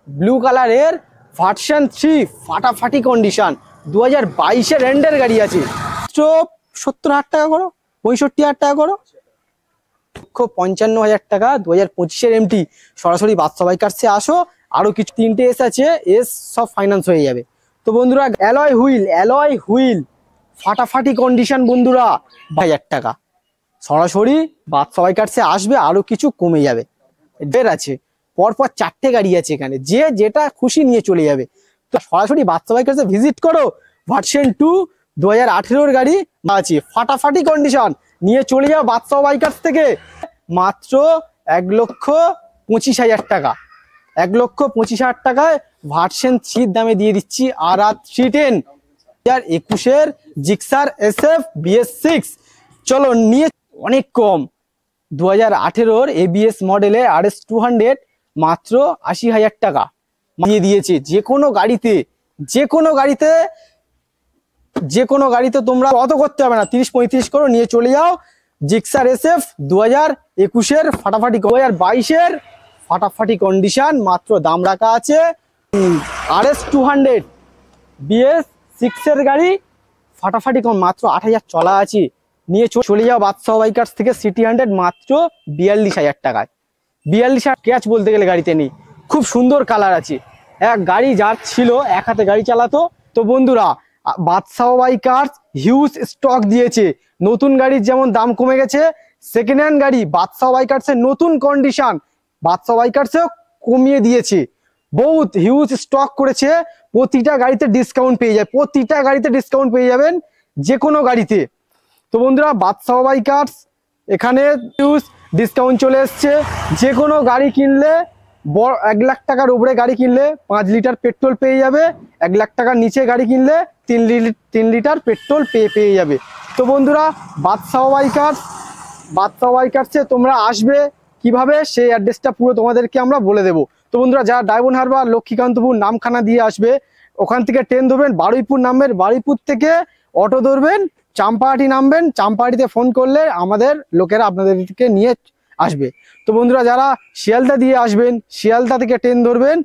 Blue কালারের version 3 ফাটাফাটি condition 2022-এর এন্ডের গাড়ি আছে। মাত্র 70,000 টাকা করো, 65,000 টাকা করো, 55,000 টাকা 2025-এর এমটি। সরাসরি বাদশা বাইকার্সে আসো, আরো কিছু 3টে এস আছে, এস সব ফাইন্যান্স হয়ে যাবে। তো বন্ধুরা অ্যালয় হুইল ফাটাফাটি কন্ডিশন বন্ধুরা 22,000 টাকা। সরাসরি বাদশা বাইকার্সে আসবে, আরো কিছু কমে যাবে। এদের আছে পরপর 4টে গাড়ি আছে এখানে, যে যেটা খুশি নিয়ে চলে যাবে। তো সরাসরি বাদশা বাইকার্সে ভিজিট করো। ভার্সন 2 2018-এর গাড়ি আছে, ফাটাফাটি কন্ডিশন, নিয়ে চলে যাও বাদশা বাইকার্স থেকে। মাত্র 1,25,000 টাকা, 1,25,000 টাকায় ভার্সন 3 দামে দিয়ে দিচ্ছি RR 310 2021-এর জিক্সার SF BS6। চলো নিয়ে অনেক কম, 2018-এর ABS মডেলের RS 200 মাত্র 80,000 টাকা দিয়ে দিয়েছে। যে কোনো গাড়িতে তোমরা অত করতে হবে না, 30-35 করো, নিয়ে চলে যাও জিক্সার SF 2021-এর ফাটাফাটি, 2022-এর ফাটাফাটি কন্ডিশন। মাত্র দাম রাখা আছে RS 200 BS6-এর গাড়ি, ফাটাফাটি কম, মাত্র 8,000 চলা আছে। নিয়ে চলে যাও বাদশা বাইকার্স থেকে সিটি 100 মাত্র 42,000 টাকায়। 42,000 ক্যাচ বলতে গেলে গাড়িতে নেই, খুব সুন্দর কালার আছে। এক গাড়ি যার ছিল, এক হাতে গাড়ি চালাতো। তো বন্ধুরা বাদশা বাইকার্স হিউজ স্টক দিয়েছে। নতুন গাড়ির যেমন দাম কমে গেছে, সেকেন্ড হ্যান্ড গাড়ি বাদশা বাইকার্সের নতুন কন্ডিশন বাদশা বাইকার্সেও কমিয়ে দিয়েছে। বহুত হিউজ স্টক করেছে, প্রতিটা গাড়িতে ডিসকাউন্ট পেয়ে যাবেন যে কোনো গাড়িতে। তো বন্ধুরা বাদশা বাইকার্স এখানে হিউজ ডিসকাউন্ট চলে এসছে। যে কোনো গাড়ি কিনলে, 1 লাখ টাকার উপরে গাড়ি কিনলে 5 লিটার পেট্রোল পেয়ে যাবে, 1 লাখ টাকার নিচে গাড়ি কিনলে 3 লিটার পেট্রোল পেয়ে যাবে। তো বন্ধুরা বাদশা বাইকার্সে তোমরা আসবে কিভাবে, সেই অ্যাড্রেসটা পুরো তোমাদেরকে আমরা বলে দেবো। তো বন্ধুরা যারা ডায়মন্ড হারবার, লক্ষ্মীকান্তপুর নামখানা দিয়ে আসবে, ওখান থেকে ট্রেন ধরবেন, বারুইপুর নামবেন, বারুইপুর থেকে অটো ধরবেন, চাম্পাহাটি নামবেন, চাম্পাহাটিতে ফোন করলে আমাদের লোকেরা আপনাদেরকে নিয়ে আসবে। তো বন্ধুরা যারা শিয়ালদা দিয়ে আসবেন, শিয়ালদা থেকে ট্রেন ধরবেন,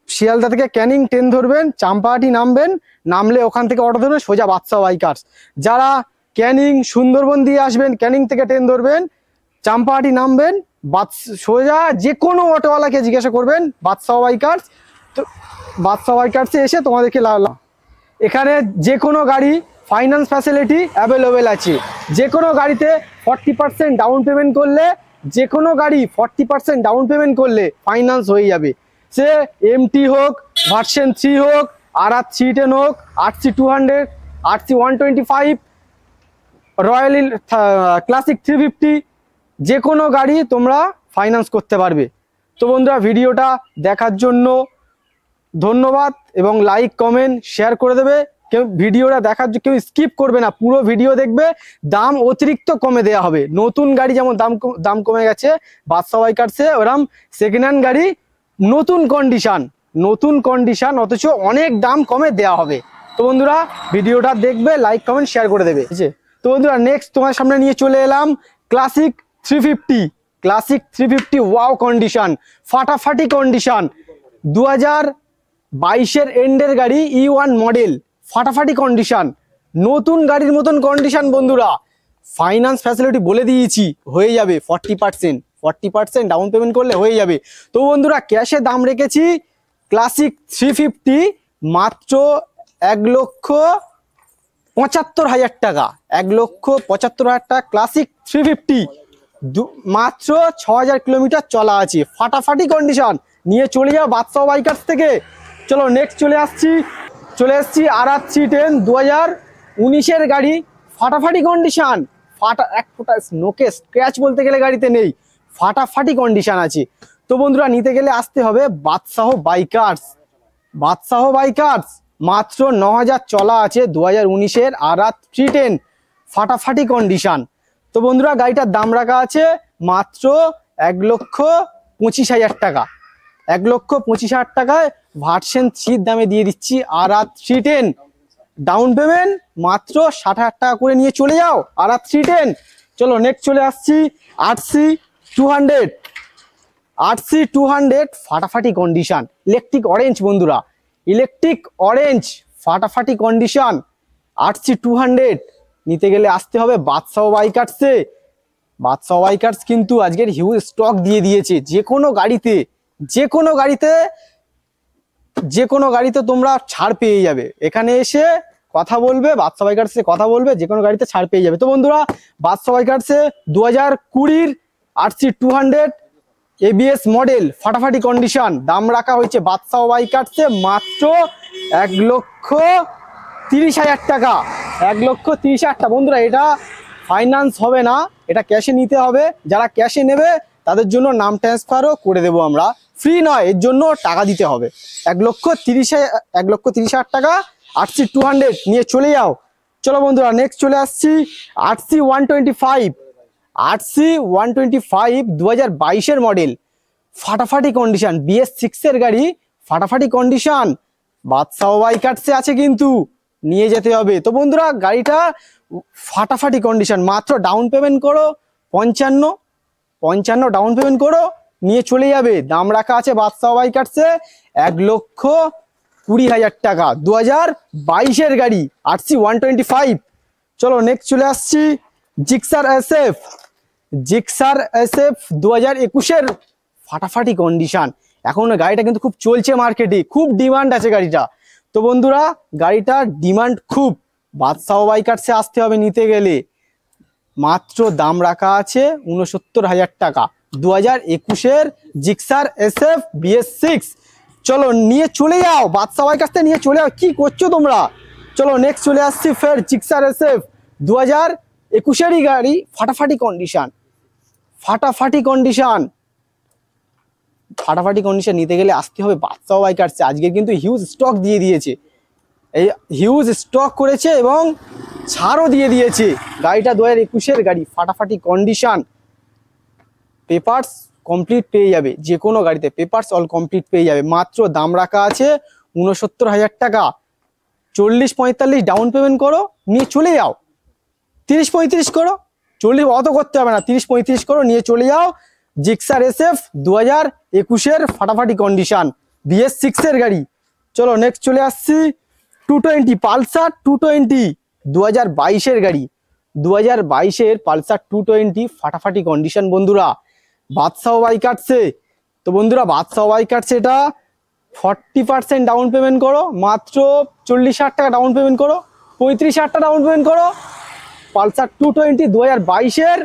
শিয়ালদা থেকে ক্যানিং ট্রেন ধরবেন, চাম্পাহাটি নামবেন, নামলে ওখান থেকে অটো ধরবেন সোজা বাদশা বাইকার্স। যারা ক্যানিং সুন্দরবন দিয়ে আসবেন, ক্যানিং থেকে ট্রেন ধরবেন, চাম্পাহাটি নামবেন, সোজা যে কোনো অটোওয়ালাকে জিজ্ঞাসা করবেন বাদশা বাইকার্স। তো বাদশা বাইকার্সে এসে তোমাদেরকে এখানে যে কোনো গাড়ি ফাইন্যান্স ফ্যাসিলিটি অ্যাভেলেবেল আছে। যে কোনো গাড়িতে 40% ডাউন পেমেন্ট করলে, যে কোনো গাড়ি 40% ডাউন পেমেন্ট করলে ফাইন্যান্স হয়ে যাবে। সে এমটি হোক, ভার্সন 3 হোক, RR 310 হোক, RC 200, RC 125, রয়্যাল ক্লাসিক 350, যে কোনো গাড়ি তোমরা ফাইন্যান্স করতে পারবে। তো বন্ধুরা ভিডিওটা দেখার জন্য ধন্যবাদ, এবং লাইক কমেন্ট শেয়ার করে দেবে। ভিডিওটা দেখার জন্য কেউ স্কিপ করবে না, পুরো ভিডিও দেখবে। দাম অতিরিক্ত কমে দেওয়া হবে। নতুন গাড়ি যেমন দাম কমে গেছে বাদশা বাইকার্সে, ওরকম সেকেন্ড হ্যান্ড গাড়ি নতুন কন্ডিশন অথচ অনেক দাম কমে দেওয়া হবে। তো বন্ধুরা ভিডিওটা দেখবে, লাইক কমেন্ট শেয়ার করে দেবে। তো বন্ধুরা নেক্সট তোমার সামনে নিয়ে চলে এলাম ক্লাসিক 350 ওয়াও কন্ডিশন, ফাটাফাটি কন্ডিশন, 2022-এর এন্ডের গাড়ি E1 মডেল, ফাটাফাটি কন্ডিশন, নতুন গাড়ির মতন কন্ডিশন। বন্ধুরা ফাইন্যান্স ফ্যাসিলিটি বলে দিয়েছি, হয়ে যাবে 40% ডাউন পেমেন্ট করলে হয়ে যাবে। তো বন্ধুরা ক্যাশে দাম রেখেছি ক্লাসিক 350 মাত্র 1,75,000 টাকা, 1,75,000 টাকা ক্লাসিক 350, মাত্র 6,000 কিলোমিটার চলা আছে, ফাটাফাটি কন্ডিশন, নিয়ে চলে যাও বাদশা বাইকার্স থেকে। চলো নেক্সট চলে এসছি RR 310 2019-এর গাড়ি, ফাটাফাটি কন্ডিশন, এক ফোঁটা নোকে স্ক্র্যাচ বলতে গেলে গাড়িতে নেই, ফাটাফাটি কন্ডিশন আছে। তো বন্ধুরা নিতে গেলে আসতে হবে বাদশা বাইকার্স, মাত্র 9,000 চলা আছে, 2019-এর RR 310 ফাটাফাটি কন্ডিশন। তো বন্ধুরা গাড়িটার দাম রাখা আছে মাত্র 1,25,000 টাকা, 1,25,000 টাকায় ভার্সন 3 দামে দিয়ে দিচ্ছি RR 310। ডাউন পেমেন্ট মাত্র 60,000 টাকা করে নিয়ে চলে যাও RR 310। চলো নেক্সট চলে আসছি RC 200, RC200 ফাটাফাটি কন্ডিশন, ইলেকট্রিক অরেঞ্জ বন্ধুরা, ইলেকট্রিক অরেঞ্জ ফাটাফাটি কন্ডিশন। RC200 নিতে গেলে আসতে হবে বাদশাহ বাইকার্সে। বাদশাহ বাইকার্স কিন্তু আজকের হিউজ স্টক দিয়ে দিয়েছে। যে কোনো গাড়িতে তোমরা ছাড় পেয়ে যাবে। এখানে এসে কথা বলবে, বাদশাহ বাইকার্সে কথা বলবে, যে কোনো গাড়িতে ছাড় পেয়ে যাবে। তো বন্ধুরা, বাদশাহ বাইকার্সে 2020 RC200 ABS মডেল ফাটাফাটি কন্ডিশন, দাম রাখা হয়েছে বাদশাহ বাইকার্সে মাত্র 1,30,000 টাকা। 1,30,000 টাকা বন্ধুরা। এটা ফাইন্যান্স হবে না, এটা ক্যাশে নিতে হবে। যারা ক্যাশে নেবে তাদের জন্য নাম ট্রান্সফারও করে দেবো আমরা, ফ্রি নয়, এর জন্য টাকা দিতে হবে। 1,30,000 টাকা RC200 নিয়ে চলে যাও। চলো বন্ধুরা, নেক্সট চলে আসছি RC125। RC125 2022 মডেল, ফাটাফাটি কন্ডিশন, BS6 এর গাড়ি, ফাটাফাটি কন্ডিশন। বাদশাহ বাইকার্সে আছে কিন্তু, নিয়ে যেতে হবে। তো বন্ধুরা, গাড়িটা ফাটাফাটি কন্ডিশন, মাত্র ডাউন পেমেন্ট করো 55 ডাউন পেমেন্ট করো, নিয়ে চলে যাবে। দাম রাখা আছে বাদশাহ বাইকার্সে 1,20,000 টাকা। 2022 গাড়ি RC125। চলো নেক্সট চলে আসছি জিক্সার SF 2021 ফাটাফাটি কন্ডিশন। এখন গাড়িটা কিন্তু খুব চলছে মার্কেটে, খুব ডিমান্ড আছে গাড়িটা। তো বন্ধুরা, গাড়িটার ডিমান্ড খুব, বাদশাহ বাইকার্সে আসতে হবে নিতে গেলে। মাত্র দাম রাখা আছে 69,000 টাকা। 2021 জিক্সার SF BS6। চলো নিয়ে চলে যাও, বাদশাহ বাইকার্সে নিয়ে চলে যাও। কি করছো তোমরা? চলো নেক্সট চলে আসছি ফের জিক্সার SF 2021 গাড়ি, ফাটাফাটি কন্ডিশন, ফাটাফাটি কন্ডিশন নিতে গেলে আসতে হবে বাদশাহ বাইকার্সে। আজকে কিন্তু হিউজ স্টক দিয়ে দিয়েছে, এই হিউজ স্টক করেছে এবং ছাড়ও দিয়ে দিয়েছে। গাড়িটা 2021 গাড়ি, ফাটাফাটি কন্ডিশন, পেপারস কমপ্লিট পেয়ে যাবে। যে কোনো গাড়িতে পেপারস অল কমপ্লিট পেয়ে যাবে। মাত্র দাম রাখা আছে 69,000 টাকা। 40-45 ডাউন পেমেন্ট করো, নিয়ে চলে যাও। 30-35 করো, 40 অত করতে হবে না, 30-35 করো, নিয়ে চলে যাও। জিক্সার SF 2021 ফাটাফাটি কন্ডিশন, BS6 এর গাড়ি। চলো নেক্সট চলে আসছি 220 পালসার 220 2022 গাড়ি। 2022 পালসার 220 ফাটাফাটি কন্ডিশন বন্ধুরা, বাদশাহ বাইকার্সে। তো বন্ধুরা, বাদশাহ বাইকার্সে এটা 40% ডাউন পেমেন্ট করো, মাত্র 40,000 টাকা ডাউন পেমেন্ট করো, 35,000 টাকা ডাউন পেমেন্ট করো। পালসার 220 2022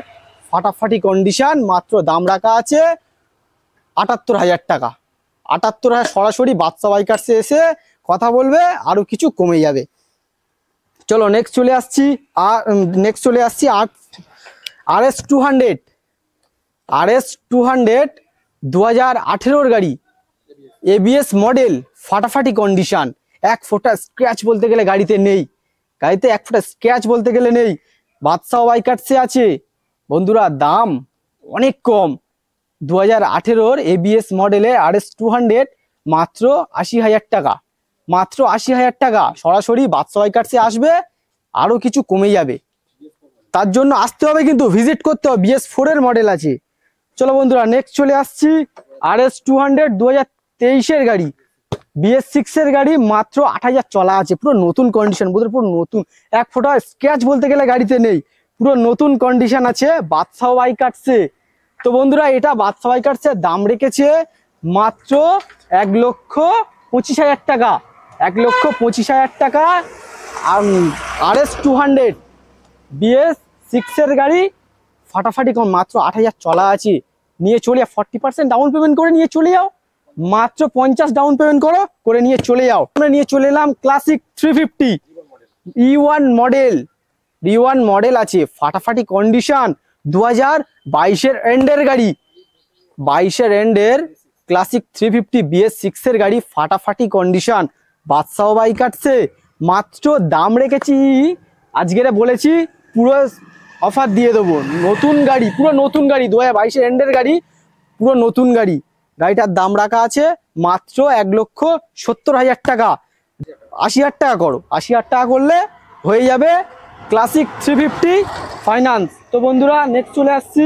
ফাটাফাটি কন্ডিশন, মাত্র দাম রাখা আছে 78,000 টাকা। 78,000 সরাসরি বাদশাহ বাইকার্সে এসে কথা বলবে, আরো কিছু কমে যাবে। চলো নেক্সট চলে আসছি RS200 2018 গাড়ি, ABS মডেল, ফাটাফাটি কন্ডিশন। এক ফোঁটা স্ক্র্যাচ বলতে গেলে গাড়িতে নেই, গাড়িতে এক ফোঁটা স্ক্র্যাচ বলতে গেলে নেই। বাদশাহ বাইকার্সে আছে বন্ধুরা, দাম অনেক কম। 2018 ABS মডেলের RS200 মাত্র 80,000 টাকা, মাত্র 80,000 টাকা। সরাসরি বাদশাহ বাইকার্সে আসবে, আরো কিছু কমে যাবে। তার জন্য আসতে হবে, কিন্তু ভিজিট করতে হবে। BS4 এর মডেল আছে। চলো বন্ধুরা, নেক্সট চলে আসছি RS200 2023 গাড়ি, BS6 এর গাড়ি, মাত্র 8,000 চলা আছে। পুরো নতুন কন্ডিশন বন্ধুরা, পুরো নতুন, এক ফোঁটা স্ক্র্যাচ বলতে গেলে গাড়িতে নেই, পুরো নতুন কন্ডিশন আছে বাদশাহ বাইকার্সে। তো বন্ধুরা, এটা বাদশাহ বাইকার্সের দাম রেখেছে মাত্র 1,25,000 টাকা। 1,25,000 টাকা। RS200 BS6 এর গাড়ি, ফাটাফাটি কম, মাত্র 8,000 চলা আছে। নিয়ে চলে যাও, 40% ডাউন পেমেন্ট করে নিয়ে চলে যাও। মাত্র 50 ডাউন পেমেন্ট করে নিয়ে চলে যাও। আমরা নিয়ে চলে এলাম ক্লাসিক 350 E1 মডেল আছে, ফাটাফাটি কন্ডিশন। 2022 এন্ডের গাড়ি, 22 এন্ডের ক্লাসিক 350 BS6 এর গাড়ি, ফাটাফাটি কন্ডিশন, বাদশাহ বাইকার্সে। মাত্র দাম রেখেছি, আজকের বলেছি পুরো অফার দিয়ে দেবো। নতুন গাড়ি, পুরো নতুন গাড়ি, 2022 এন্ডের গাড়ি, পুরো নতুন গাড়ি। গাড়িটার দাম রাখা আছে মাত্র 1,70,000 টাকা। 80,000 টাকা করো, 80,000 টাকা করলে হয়ে যাবে ক্লাসিক 350 ফাইন্যান্স। তো বন্ধুরা, নেক্সট চলে আসছি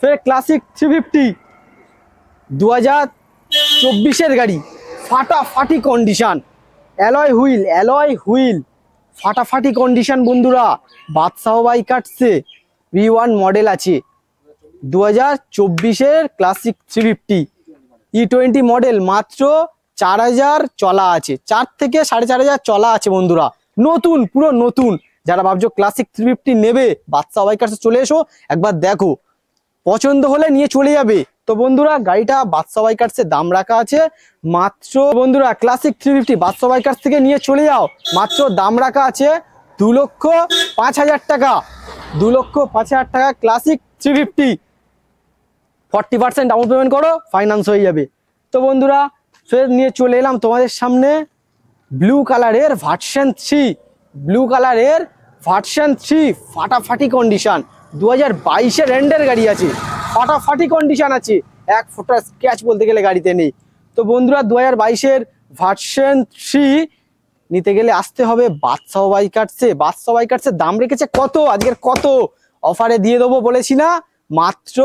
ফের ক্লাসিক 350 2024-এর গাড়ি, ফাটাফাটি কন্ডিশন, অ্যালয় হুইল ফাটাফাটি কন্ডিশন বন্ধুরা। বাদশাহ বাইকার্সে V1 মডেল আছে, 2024-এর ক্লাসিক 350 E20 মডেল, মাত্র 4000 চলা আছে, 4 থেকে 4500 চলা আছে বন্ধুরা। নতুন, পুরো নতুন। যারা ভাবছো ক্লাসিক 350 নেবে, বাদশাহ বাইকার্সে চলে এসো, একবার দেখো, পছন্দ হলে নিয়ে চলে যাবে। তো বন্ধুরা গাড়িটা বাদশাহ বাইকার্সে দাম রাখা আছে মাত্র, বন্ধুরা ক্লাসিক 350 বাদশাহ বাইকার্স থেকে নিয়ে চলে যাও, মাত্র দাম রাখা আছে 2,05,000 টাকা। 2,05,000 টাকা ক্লাসিক 350, 40% ডাউন পেমেন্ট করো, ফাইন্যান্স হয়ে যাবে। তো বন্ধুরা ফের নিয়ে চলে এলাম তোমাদের সামনে ব্লু কালারের ভার্সন 3, ফাটাফাটি কন্ডিশন, 2022-এর এন্ডের গাড়ি আছে, ফাটাফাটি কন্ডিশন আছে, এক ফোঁটা স্ক্র্যাচ বলতে গেলে গাড়িতে নেই। তো বন্ধুরা 2022-এর ভার্সন 3 নিতে গেলে আসতে হবে বাদশাহ বাইকার্সে। বাদশাহ বাইকার্সের দাম রেখেছে কত, আজকের কত অফারে দিয়ে দেবো বলেছি না, মাত্র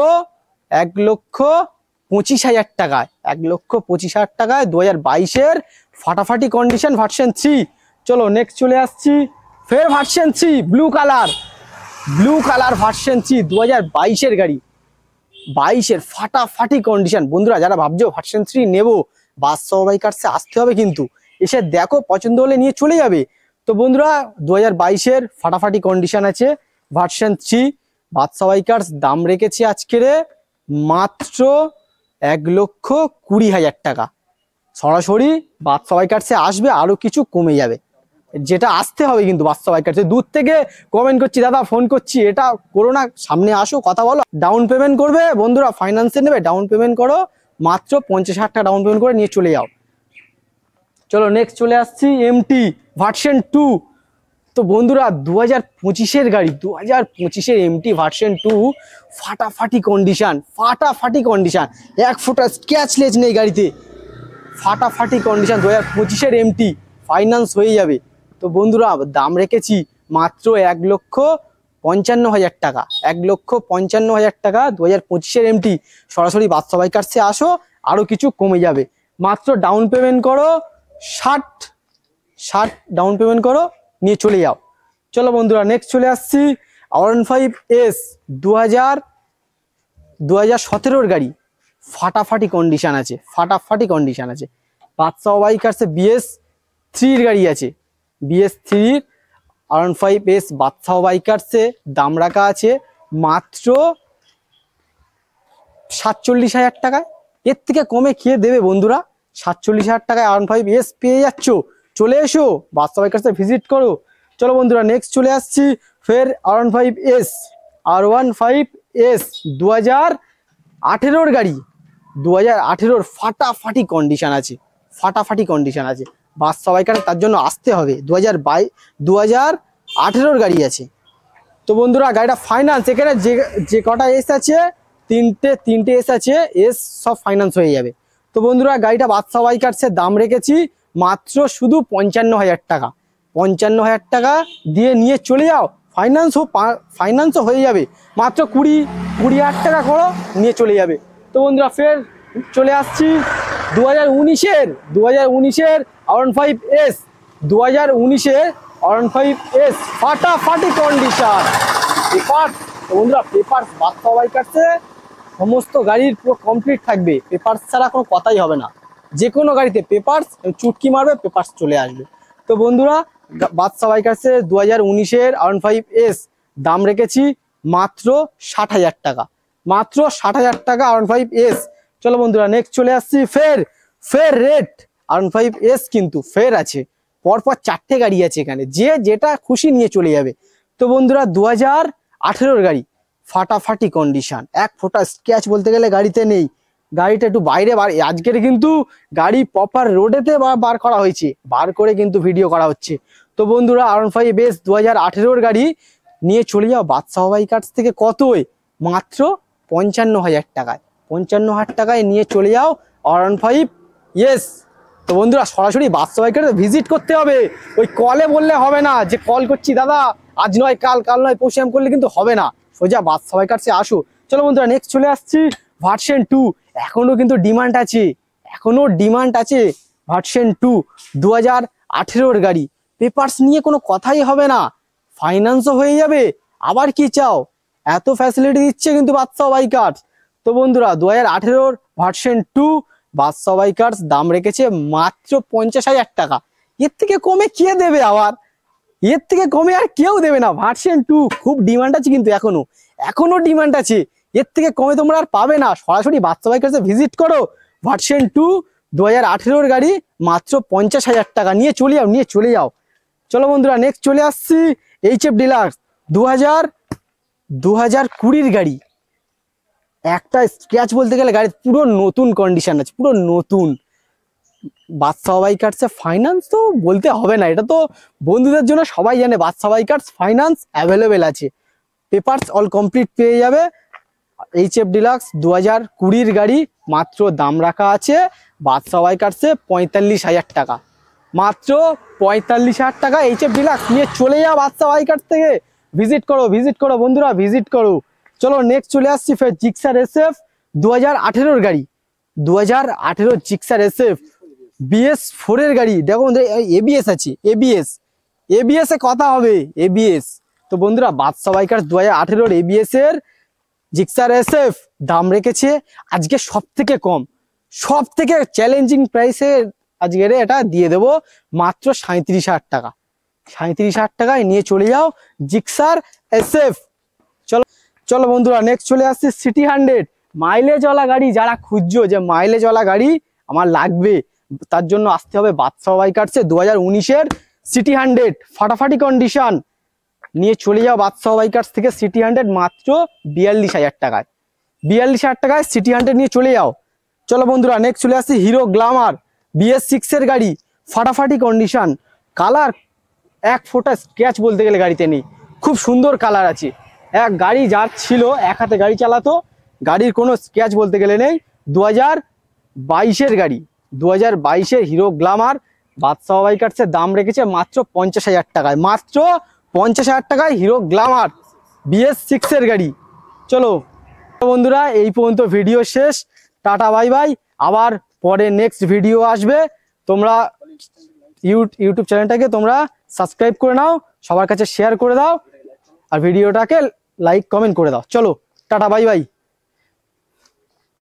1,25,000 টাকায়, 1,25,000 টাকায় 2022-এর ফাটাফাটি কন্ডিশন ভার্সন 3। চলো নেক্সট চলে আসছি, ফের ভার্সন 3 ব্লু কালার ভার্সন 3, 2022-এর গাড়ি, 22-এর ফাটাফাটি কন্ডিশন। বন্ধুরা যারা ভাবছো ভার্সন 3 নেবো, বাদশাহ বাইকার্সে আসতে হবে, কিন্তু এসে দেখো, পছন্দ হলে নিয়ে চলে যাবে। তো বন্ধুরা 2022-এর ফাটাফাটি কন্ডিশন আছে ভার্সন 3, বাদশাহ বাইকার্স দাম রেখেছে আজকের মাত্র 1,20,000 টাকা। সরাসরি বাদশাহ বাইকার্সে আসবে, আরো কিছু কমে যাবে, যেটা আসতে হবে কিন্তু বাদশাহ বাইকার্সে। দূর থেকে কমেন্ট করছি, দাদা ফোন করছি, এটা করো না, সামনে আসো কথা বলো। ডাউন পেমেন্ট করবে বন্ধুরা, ফাইন্যান্সে নেবে, ডাউন পেমেন্ট করো, মাত্র 50,000 টাকা ডাউন পেমেন্ট করে নিয়ে চলে যাও। চলো নেক্সট চলে আসছি MT ভার্সন 2। তো বন্ধুরা 2025-এর গাড়ি, 2025-এর MT ভার্সন 2, ফাটাফাটি কন্ডিশন, এক ফোঁটা স্ক্র্যাচলেস নেই গাড়িতে, ফাটাফাটি কন্ডিশন, 2025-এর MT, ফাইন্যান্স হয়ে যাবে। তো বন্ধুরা দাম রেখেছি মাত্র 1,55,000 টাকা, 1,55,000 টাকা 2025-এর MT। সরাসরি বাদশাহ বাইকার্সে আসো, আরো কিছু কমে যাবে, মাত্র ডাউন পেমেন্ট করো 60 ডাউন পেমেন্ট করো, নিয়ে চলে যাও। চলো বন্ধুরা নেক্সট চলে আসছি R15S 2017-এর গাড়ি, ফাটাফাটি কন্ডিশন আছে, বাদশাহ বাইকার্সে BS3-র গাড়ি আছে, BS3 R15S বাদশাহ বাইকার্সে দাম রাখা আছে মাত্র 47,000 টাকায়। এর থেকে কমে খেয়ে দেবে বন্ধুরা, 47,000 টাকায় R15S পেয়ে যাচ্ছ। চলে এসো বাদশাহ বাইকার্সে ভিজিট করো। চলো বন্ধুরা নেক্সট চলে আসছি ফের R15S 2018-এর গাড়ি, 2018-এর ফাটাফাটি কন্ডিশন আছে, বাদশাহ বাইকার্সে তার জন্য আসতে হবে। 2018-এর গাড়ি আছে। তো বন্ধুরা গাড়িটা ফাইন্যান্স, এখানে যে কটা এস আছে, তিনটে এস আছে, এস সব ফাইন্যান্স হয়ে যাবে। তো বন্ধুরা গাড়িটা বাদশাহ বাইকার্সের দাম রেখেছি মাত্র শুধু 55,000 টাকা, 55,000 টাকা দিয়ে নিয়ে চলে যাও, ফাইন্যান্সও হয়ে যাবে, মাত্র 20,000 টাকা করো, নিয়ে চলে যাবে। তো বন্ধুরা ফের চলে আসছি 2019-এর R15S, 2019-এর R15S ফাটাফাটি কন্ডিশন, পেপার। তো বন্ধুরা পেপারস বাদশাহ বাইকার্সে সমস্ত গাড়ির পুরো কমপ্লিট থাকবে, পেপারস ছাড়া কোনো কথাই হবে না। যে কোনো গাড়িতে পেপারস, চুটকি মারবে পেপারস চলে আসবে। তো বন্ধুরা বাদশাহ বাইকার্সে 2019-এর R15S দাম রেখেছি মাত্র 60,000 টাকা, মাত্র 60,000 টাকা R15S। চলো বন্ধুরা নেক্সট চলে আসছি ফের রেড R15S, কিন্তু ফের আছে, পরপর 4টে গাড়ি আছে এখানে, যে যেটা খুশি নিয়ে চলে যাবে। তো বন্ধুরা 2018-এর গাড়ি, ফাটাফাটি কন্ডিশন, এক ফোঁটা স্ক্র্যাচ বলতে গেলে গাড়িতে নেই। গাড়িটা একটু বাইরে আজকের কিন্তু গাড়ি প্রপার রোডেতে বার করা হয়েছে, বার করে কিন্তু ভিডিও করা হচ্ছে। তো বন্ধুরা R15S 2018-এর গাড়ি নিয়ে চলে যাও বাদশাহ বাইকার্স থেকে, কতই মাত্র 55,000 টাকায়, 55,000 টাকায় নিয়ে চলে যাও R15S। তো বন্ধুরা সরাসরি বাদশাহ বাইকার্সে ভিজিট করতে হবে, ওই কলে বললে হবে না, যে কল করছি দাদা আজ নয় কাল, কাল নয় পরশু করলে কিন্তু হবে না, সোজা বাদশাহ বাইকার্সে আসো। চলো বন্ধুরা নেক্সট চলে আসছি ভার্সন 2 এখনো কিন্তু ডিমান্ড আছে, এখনো ডিমান্ড আছে। ভার্সন 2 2018 গাড়ি, পেপারস নিয়ে কোনো কথাই হবে না, ফাইন্যান্সও হয়ে যাবে। আবার কি চাও, এত ফ্যাসিলিটি দিচ্ছে কিন্তু বাদশা বাইকার্স। তো বন্ধুরা 2018 ভার্সন 2 বাদশা বাইকার্স দাম রেখেছে মাত্র 50,000 টাকা। এর থেকে কমে কে দেবে, আবার এর থেকে কমে আর কেউ দেবে না। ভার্সন 2 খুব ডিমান্ড আছে কিন্তু এখনো ডিমান্ড আছে, এর থেকে কমে তোমরা আর পাবে না। সরাসরি বাদশা বাইকার্সে ভিজিট করো। ভার্সন 2 2018 গাড়ি মাত্র 50,000 টাকা, নিয়ে চলে যাও। চলো বন্ধুরা নেক্সট চলে আসছি HF ডিলাক্স 2020 গাড়ি। একটা স্ক্র্যাচ বলতে গেলে গাড়ি পুরো নতুন কন্ডিশন আছে, পুরো নতুন। বাদশা বাইকার্সে ফাইন্যান্স তো বলতে হবে না, এটা তো বন্ধুদের জন্য সবাই জানে, বাদশা বাইকার্স ফাইন্যান্স অ্যাভেলেবেল আছে, পেপারস অল কমপ্লিট পেয়ে যাবে। HF ডিলাক্স 2020 গাড়ি, মাত্র দাম রাখা আছে বাদশা বাইকার্সে 45,000 টাকা, মাত্র 45,000 টাকা HF ডিলাক্স। নিয়ে চলে যাও বাদশা বাইকার্স থেকে, ভিজিট করো বন্ধুরা, ভিজিট করো। চলো নেক্সট চলে আসছি ফের জিক্সার SF 2018 গাড়ি, 2018 জিক্সার SF BS4 এর গাড়ি। দেখো বন্ধুরা ABS আছে, ABS এ কথা হবে, ABS। তো বন্ধুরা বাদশা বাইকার্স 2018 ABS এর জিক্সার SF দাম রেখেছে আজকে সব থেকে কম, সব থেকে চ্যালেঞ্জিং প্রাইসে আজকের এটা দিয়ে দেবো মাত্র 37,000 টাকা। 37,000 টাকায় নিয়ে চলে যাও জিক্সার SF। চলো বন্ধুরা নেক্সট চলে আসছে সিটি 100 মাইলেজওয়ালা গাড়ি। যারা খুঁজছো যে মাইলেজওয়ালা গাড়ি আমার লাগবে, তার জন্য আসতে হবে বাদশা বাইকার্সে 2019 সিটি 100 ফাটাফাটি কন্ডিশন। নিয়ে চলে যাও বাদশা বাইকার্স থেকে সিটি 100 মাত্র 42,000 টাকায়, 42,000 টাকায় সিটি 100 নিয়ে চলে যাও। চলো বন্ধুরা নেক্সট চলে আসছি হিরো গ্ল্যামার BS6 এর গাড়ি, ফাটাফাটি কন্ডিশন, কালার এক ফোঁটা স্ক্র্যাচ বলতে গেলে গাড়িতে নেই, খুব সুন্দর কালার আছে। এক গাড়ি যার ছিল এক হাতে গাড়ি চালাতো, গাড়ির কোনো স্ক্র্যাচ বলতে গেলে নেই। 2022 গাড়ি, 2022 হিরো গ্ল্যামার বাদশা বাইকার্সের দাম রেখেছে মাত্র 50,000 টাকায়, মাত্র 50,000 টাকায় হিরো গ্ল্যামার BS6 এর গাড়ি। চলো বন্ধুরা এই পর্যন্ত ভিডিও শেষ, টাটা বাই বাই। আবার পরে নেক্সট ভিডিও আসবে, তোমরা ইউটিউব চ্যানেলটাকে তোমরা সাবস্ক্রাইব করে নাও, সবার কাছে শেয়ার করে দাও, আর ভিডিওটাকে লাইক কমেন্ট করে দাও। চলো টাটা বাই বাই।